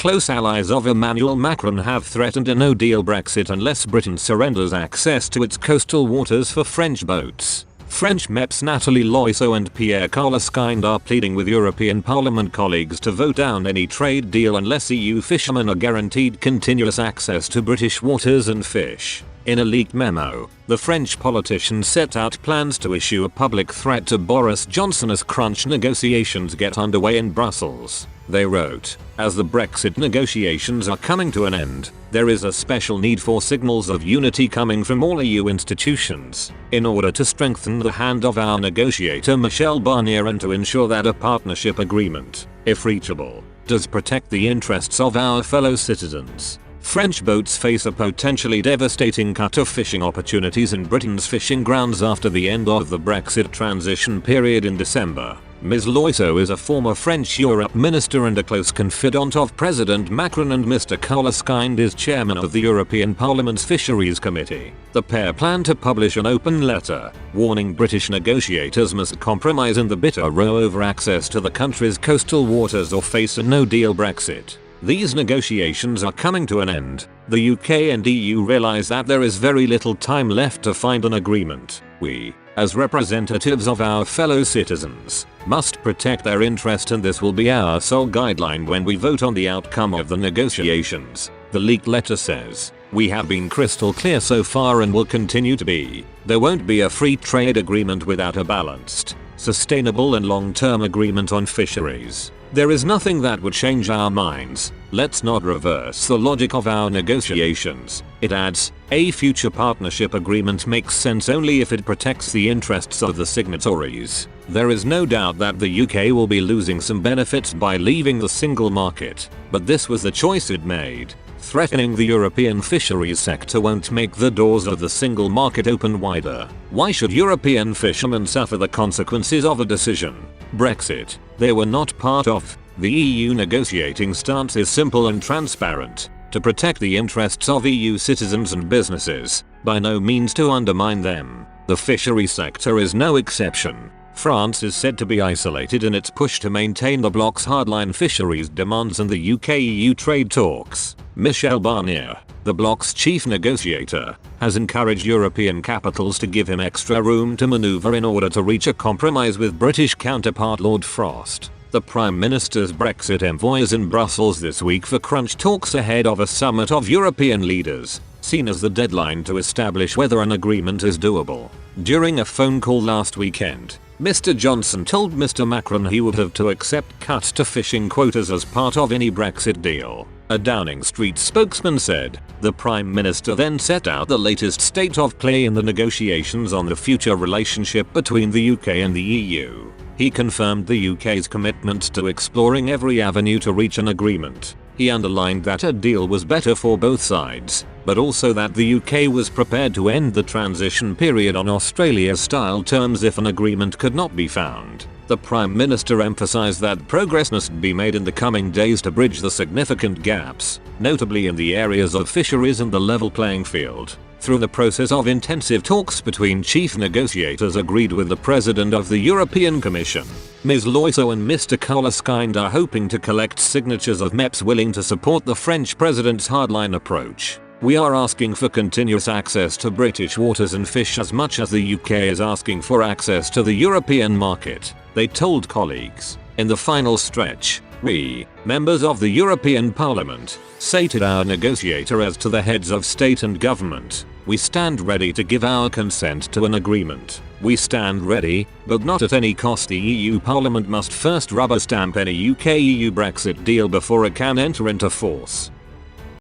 close allies of Emmanuel Macron have threatened a no-deal Brexit unless Britain surrenders access to its coastal waters for French boats. French MEPs Nathalie Loiseau and Pierre Colescinde are pleading with European Parliament colleagues to vote down any trade deal unless EU fishermen are guaranteed continuous access to British waters and fish. In a leaked memo, the French politicians set out plans to issue a public threat to Boris Johnson as crunch negotiations get underway in Brussels. They wrote, "As the Brexit negotiations are coming to an end, there is a special need for signals of unity coming from all EU institutions, in order to strengthen the hand of our negotiator Michel Barnier and to ensure that a partnership agreement, if reachable, does protect the interests of our fellow citizens." French boats face a potentially devastating cut of fishing opportunities in Britain's fishing grounds after the end of the Brexit transition period in December. Ms. Loiseau is a former French Europe minister and a close confidant of President Macron, and Mr. Colescinde is chairman of the European Parliament's Fisheries Committee. The pair plan to publish an open letter, warning British negotiators must compromise in the bitter row over access to the country's coastal waters or face a no-deal Brexit. These negotiations are coming to an end. The UK and EU realise that there is very little time left to find an agreement. We, as representatives of our fellow citizens, must protect their interest, and this will be our sole guideline when we vote on the outcome of the negotiations, the leaked letter says. We have been crystal clear so far and will continue to be. There won't be a free trade agreement without a balanced, sustainable and long-term agreement on fisheries. There is nothing that would change our minds. Let's not reverse the logic of our negotiations. It adds, a future partnership agreement makes sense only if it protects the interests of the signatories. There is no doubt that the UK will be losing some benefits by leaving the single market, but this was the choice it made. Threatening the European fisheries sector won't make the doors of the single market open wider. Why should European fishermen suffer the consequences of a decision? Brexit, they were not part of. The EU negotiating stance is simple and transparent: to protect the interests of EU citizens and businesses, by no means to undermine them. The fishery sector is no exception. France is said to be isolated in its push to maintain the bloc's hardline fisheries demands in the UK-EU trade talks. Michel Barnier, the bloc's chief negotiator, has encouraged European capitals to give him extra room to maneuver in order to reach a compromise with British counterpart Lord Frost. The Prime Minister's Brexit envoy is in Brussels this week for crunch talks ahead of a summit of European leaders, seen as the deadline to establish whether an agreement is doable. During a phone call last weekend, Mr. Johnson told Mr. Macron he would have to accept cuts to fishing quotas as part of any Brexit deal. A Downing Street spokesman said. The Prime Minister then set out the latest state of play in the negotiations on the future relationship between the UK and the EU. He confirmed the UK's commitment to exploring every avenue to reach an agreement. He underlined that a deal was better for both sides, but also that the UK was prepared to end the transition period on Australia-style terms if an agreement could not be found. The Prime Minister emphasised that progress must be made in the coming days to bridge the significant gaps, notably in the areas of fisheries and the level playing field. Through the process of intensive talks between chief negotiators agreed with the President of the European Commission, Ms. Loiseau, and Mr. Colescinde are hoping to collect signatures of MEPs willing to support the French President's hardline approach. We are asking for continuous access to British waters and fish as much as the UK is asking for access to the European market, they told colleagues. In the final stretch, we, members of the European Parliament, say to our negotiator as to the heads of state and government, we stand ready to give our consent to an agreement. We stand ready, but not at any cost. The EU Parliament must first rubber stamp any UK-EU Brexit deal before it can enter into force.